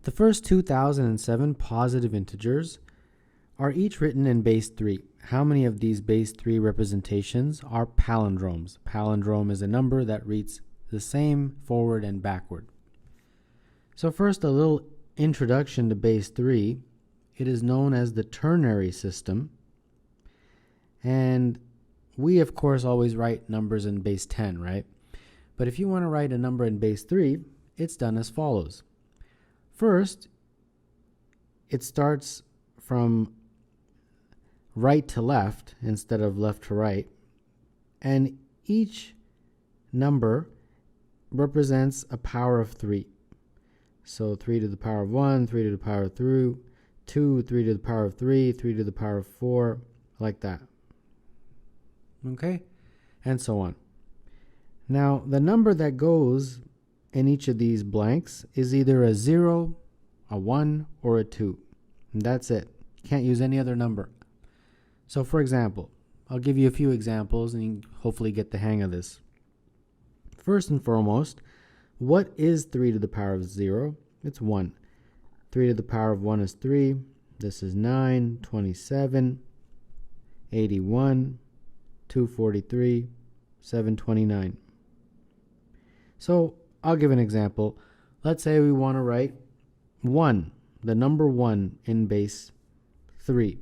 The first 2007 positive integers are each written in base 3. How many of these base 3 representations are palindromes? Palindrome is a number that reads the same forward and backward. So first, a little introduction to base 3. It is known as the ternary system. And we, of course, always write numbers in base 10, right? But if you want to write a number in base 3, it's done as follows. First, it starts from right to left instead of left to right, and each number represents a power of 3. So 3 to the power of 1, 3 to the power of 3, 2, 3 to the power of 3, 3 to the power of 4, like that. Okay? And so on. Now, the number that goes in each of these blanks is either a 0, a 1, or a 2. And that's it. You can't use any other number. So for example, I'll give you a few examples and you can hopefully get the hang of this. First and foremost, what is 3 to the power of 0? It's 1. 3 to the power of 1 is 3. This is 9, 27, 81, 243, 729. So I'll give an example. Let's say we want to write 1, the number 1 in base 3.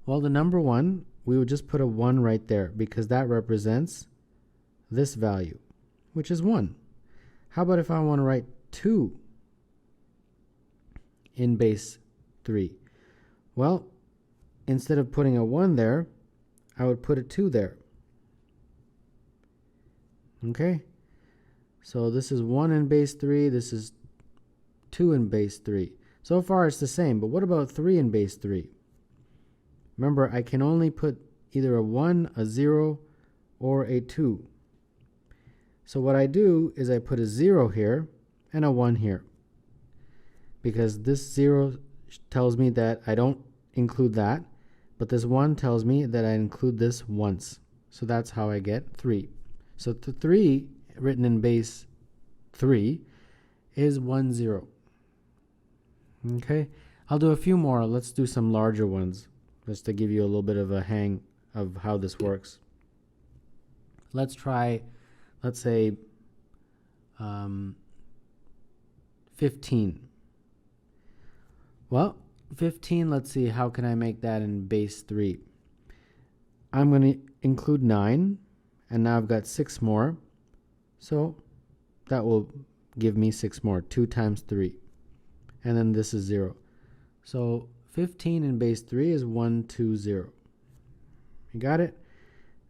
Well, the number 1, we would just put a 1 right there because that represents this value, which is 1. How about if I want to write 2 in base 3? Well, instead of putting a 1 there, I would put a 2 there. Okay? So this is 1 in base 3, this is 2 in base 3. So far it's the same, but what about 3 in base 3? Remember, I can only put either a 1, a 0, or a 2. So what I do is I put a 0 here and a 1 here. Because this 0 tells me that I don't include that, but this 1 tells me that I include this once. So that's how I get 3. So the 3 written in base 3 is 1, 0. Okay, I'll do a few more. Let's do some larger ones just to give you a little bit of a hang of how this works. Let's try, let's say 15. Well, 15, let's see, how can I make that in base 3? I'm going to include 9, and now I've got 6 more. So that will give me 6 more, 2 times 3. And then this is 0. So 15 in base 3 is 1, 2, 0. You got it?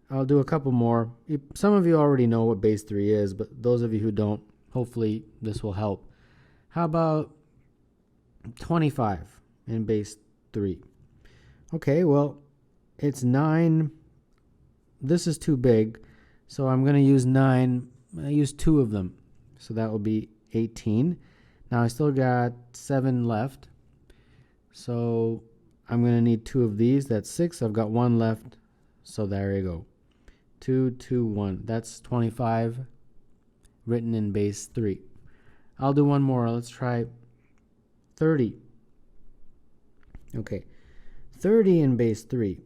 I'll do a couple more. Some of you already know what base 3 is, but those of you who don't, hopefully this will help. How about 25 in base 3? Okay, well, it's 9. This is too big, so I'm going to use 9. I use 2 of them, so that will be 18. Now I still got 7 left, so I'm going to need 2 of these. That's 6. I've got 1 left, so there you go. 2, 2, 1. That's 25 written in base 3. I'll do one more. Let's try 30. Okay, 30 in base 3.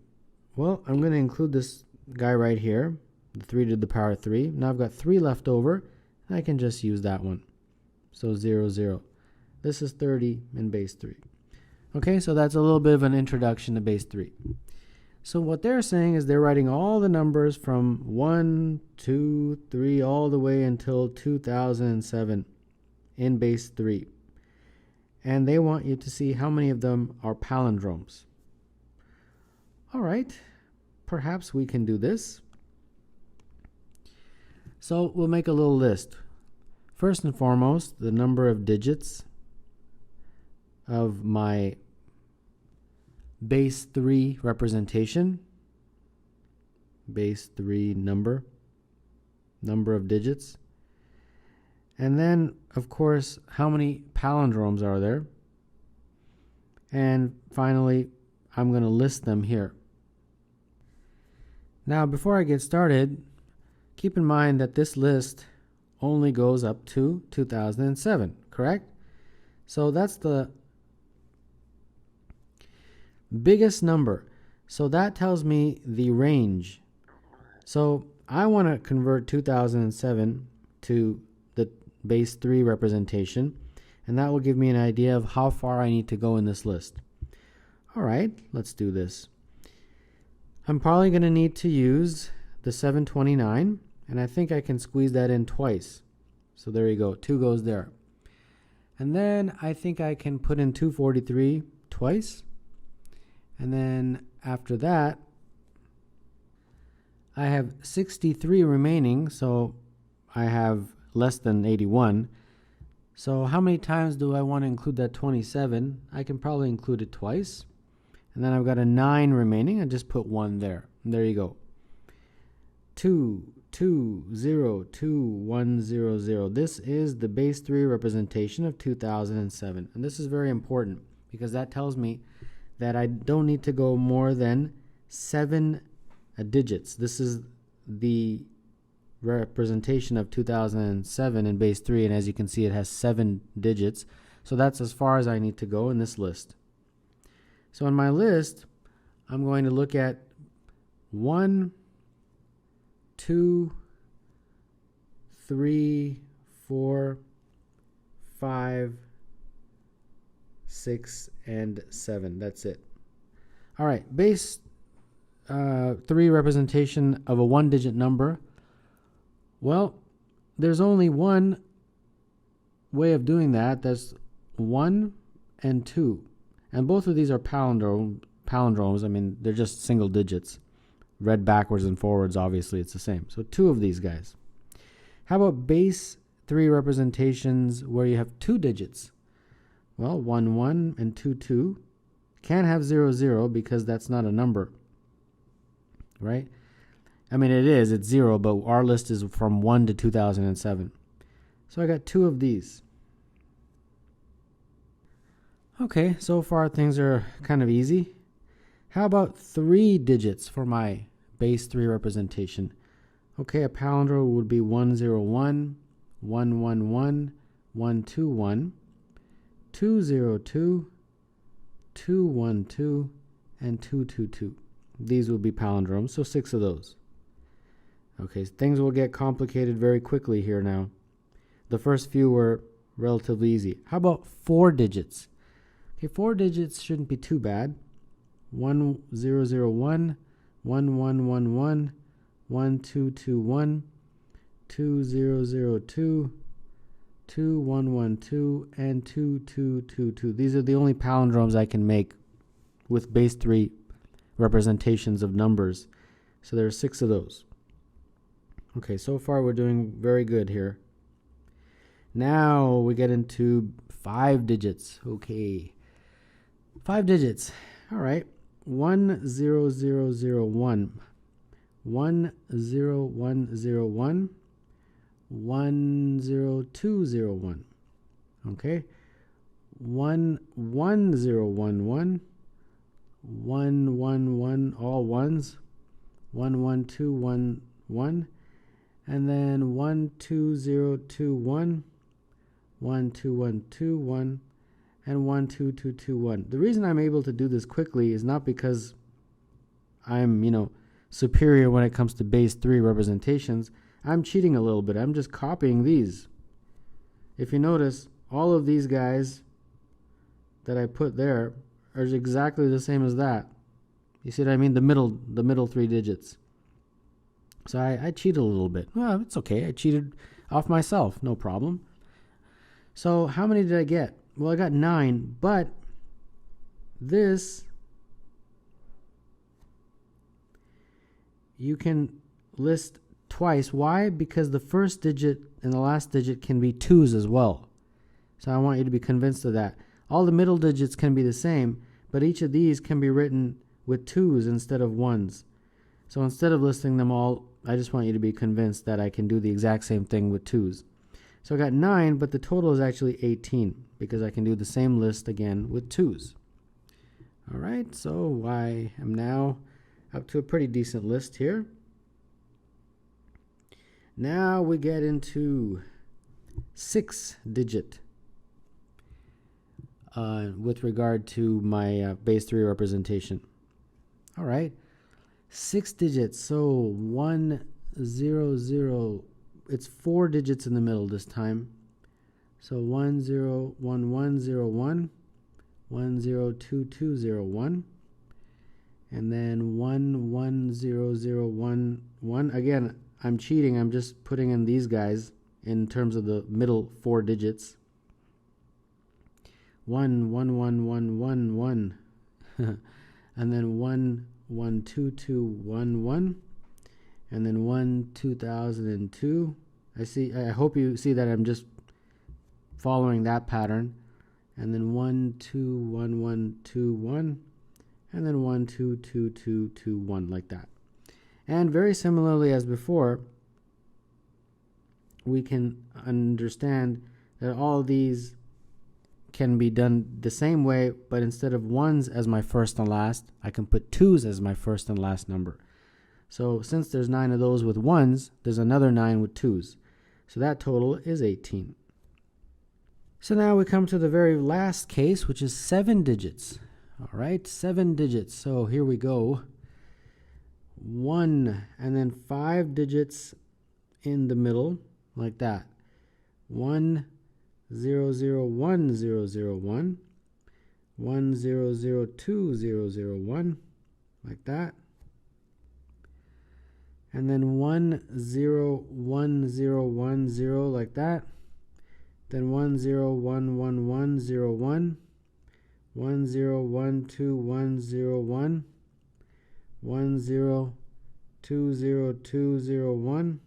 Well, I'm going to include this guy right here, the 3 to the power 3. Now I've got 3 left over, and I can just use that one. So 0, 0. This is 30 in base 3. Okay, so that's a little bit of an introduction to base 3. So what they're saying is they're writing all the numbers from 1, 2, 3, all the way until 2007 in base 3. And they want you to see how many of them are palindromes. All right, perhaps we can do this. So we'll make a little list. First and foremost, the number of digits of my base 3 representation. Base 3 number of digits. And then, of course, how many palindromes are there? And finally, I'm going to list them here. Now, before I get started, keep in mind that this list only goes up to 2007, correct? So that's the biggest number. So that tells me the range. So I want to convert 2007 to the base 3 representation, and that will give me an idea of how far I need to go in this list. All right, let's do this. I'm probably going to need to use the 729, and I think I can squeeze that in twice. So there you go, 2 goes there. And then I think I can put in 243 twice. And then after that, I have 63 remaining, so I have less than 81. So how many times do I want to include that 27? I can probably include it twice. And then I've got a 9 remaining. I just put 1 there. And there you go. 2, 2, 0, 2, 1, 0, 0. This is the base 3 representation of 2007. And this is very important because that tells me that I don't need to go more than 7 digits. This is the representation of 2007 in base 3, and as you can see, it has 7 digits. So that's as far as I need to go in this list. So in my list, I'm going to look at 1, 2, 3, 4, 5, 6, and 7. That's it. All right, base 3 representation of a 1-digit number. Well, there's only one way of doing that. That's 1 and 2. And both of these are palindromes. I mean, they're just single digits. Read backwards and forwards, obviously, it's the same. So 2 of these guys. How about base 3 representations where you have 2 digits? Well, 1, 1 and 2, 2. Can't have 0, 0 because that's not a number, right? I mean, it is. It's 0, but our list is from 1 to 2007. So I got 2 of these. Okay, so far things are kind of easy. How about 3 digits for my base 3 representation? Okay, a palindrome would be 101, 111, 121, 202, 212, and 222. These will be palindromes, so 6 of those. Okay, things will get complicated very quickly here now. The first few were relatively easy. How about 4 digits? Okay, 4 digits shouldn't be too bad. 1001, 1111, 1221, 2002, 2112, and 2222. These are the only palindromes I can make with base 3 representations of numbers. So there are 6 of those. Okay, so far we're doing very good here. Now we get into 5 digits. Okay, 5 digits. All right, 10001, 10101, 10201. Okay, 11011, 111, all ones, 11211, and then 12021, 12121, and 12221. The reason I'm able to do this quickly is not because I'm, superior when it comes to base 3 representations. I'm cheating a little bit. I'm just copying these. If you notice, all of these guys that I put there are exactly the same as that. You see what I mean? The middle 3 digits. So I cheated a little bit. Well, it's okay. I cheated off myself. No problem. So how many did I get? Well, I got 9, but this you can list twice. Why? Because the first digit and the last digit can be 2s as well. So I want you to be convinced of that. All the middle digits can be the same, but each of these can be written with 2s instead of 1s. So instead of listing them all, I just want you to be convinced that I can do the exact same thing with 2s. So I got 9, but the total is actually 18 because I can do the same list again with 2s. All right, so I am now up to a pretty decent list here. Now we get into 6-digit. with regard to my base 3 representation. All right, 6 digits, so 1, 0, 0. It's 4 digits in the middle this time. So 1, 0, 1, 1, 0, 1, 1, 0, 2, 2, 0, 1, and then 1, 1, 0, 0, 1, 1. Again, I'm cheating. I'm just putting in these guys in terms of the middle 4 digits. 1, 1, 1, 1, 1, 1. And then 1, 1, 2, 2, 1, 1. And then 1, 2002. I hope you see that I'm just following that pattern. And then 1, 2, 1, 1, 2, 1. And then 1, 2, 2, 2, 2, 1, like that. And very similarly as before, we can understand that all these can be done the same way, but instead of 1s as my first and last, I can put 2s as my first and last number. So since there's 9 of those with 1s, there's another 9 with 2s. So that total is 18. So now we come to the very last case, which is 7 digits. All right, 7 digits. So here we go. 1, and then 5 digits in the middle, like that. 1, 0, 0, 1, 0, 0, 1. 1, 0, 0, 2, 0, 0, 1, like that. And then 1, 0, 1, 0, 1, 0, like that. Then 1, 0, 1, 1, 1, 0, 1. 1, 0, 1, 2, 1, 0, 1. 1, 0, 2, 0, 2, 0, 1.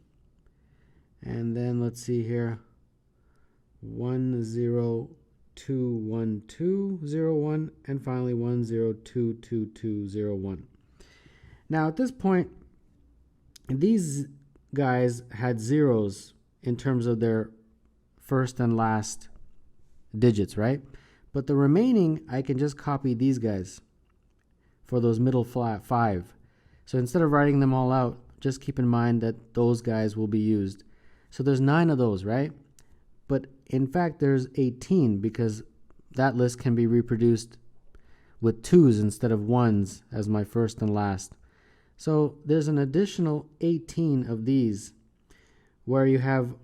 And then let's see here. 1, 0, 2, 1, 2, 0, 1. And finally 1, 0, 2, 2, 2, 0, 1. Now at this point, these guys had zeros in terms of their first and last digits, right? But the remaining, I can just copy these guys for those middle flat 5. So instead of writing them all out, just keep in mind that those guys will be used. So there's 9 of those, right? But in fact, there's 18 because that list can be reproduced with 2s instead of 1s as my first and last. So there's an additional 18 of these where you have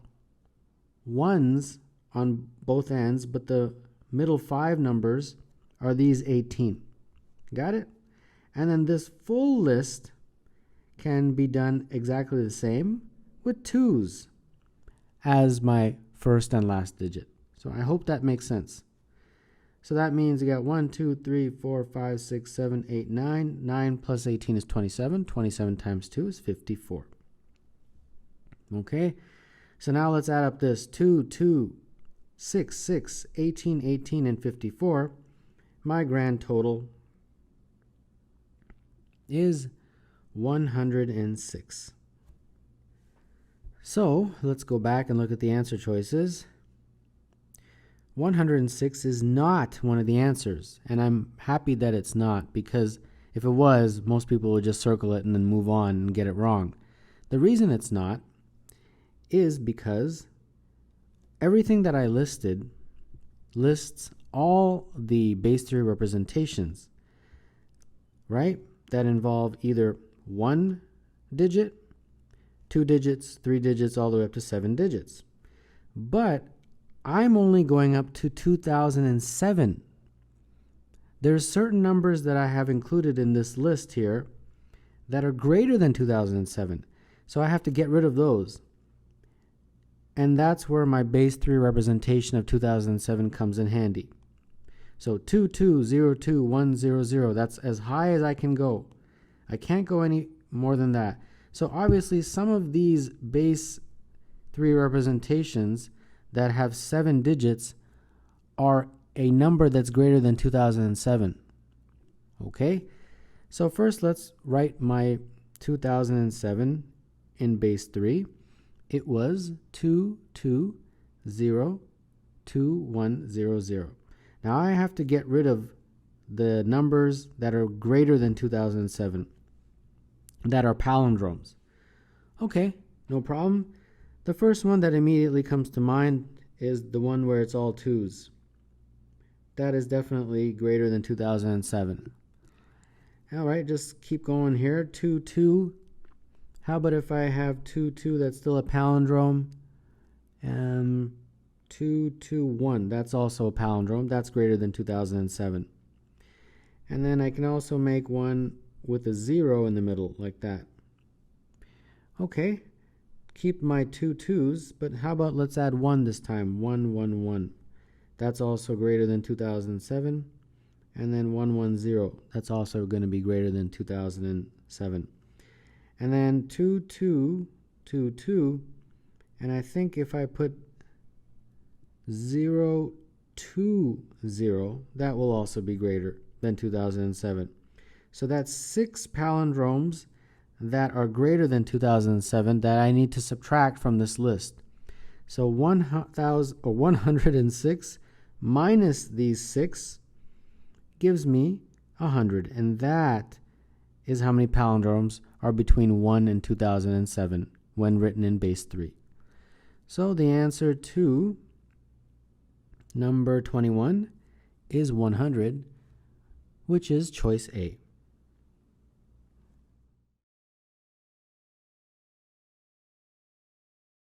1s on both ends, but the middle 5 numbers are these 18. Got it? And then this full list can be done exactly the same with 2s as my first and last digit. So I hope that makes sense. So that means you got 1, 2, 3, 4, 5, 6, 7, 8, 9. 9 plus 18 is 27. 27 times 2 is 54. Okay, so now let's add up this 2, 2, 6, 6, 18, 18, and 54. My grand total is 106. So let's go back and look at the answer choices. 106 is not one of the answers, and I'm happy that it's not, because if it was, most people would just circle it and then move on and get it wrong. The reason it's not is because everything that I listed lists all the base 3 representations, right, that involve either 1 digit, 2 digits, 3 digits, all the way up to 7 digits. But I'm only going up to 2007. There's certain numbers that I have included in this list here that are greater than 2007. So I have to get rid of those. And that's where my base 3 representation of 2007 comes in handy. So 2202100, that's as high as I can go. I can't go any more than that. So obviously some of these base 3 representations that have 7 digits are a number that's greater than 2007. Okay? So first let's write my 2007 in base 3. It was 2202100. Now I have to get rid of the numbers that are greater than 2007 that are palindromes. Okay, no problem. The first one that immediately comes to mind is the one where it's all 2s. that is definitely greater than 2007. All right, just keep going here. 2, 2. How about if I have 2, 2, that's still a palindrome? 2, 2, 1, that's also a palindrome. That's greater than 2007. And then I can also make one with a 0 in the middle, like that. Okay, keep my 2, 2s, but how about let's add 1 this time? 1, 1, 1. That's also greater than 2007. And then 1, 1, 0. That's also going to be greater than 2007. And then 2, 2, 2, 2. And I think if I put 0, 2, 0, that will also be greater than 2007. So that's 6 palindromes that are greater than 2007 that I need to subtract from this list. So 106 minus these 6 gives me 100, and that is how many palindromes are between 1 and 2007 when written in base 3. So the answer to number 21 is 100, which is choice A.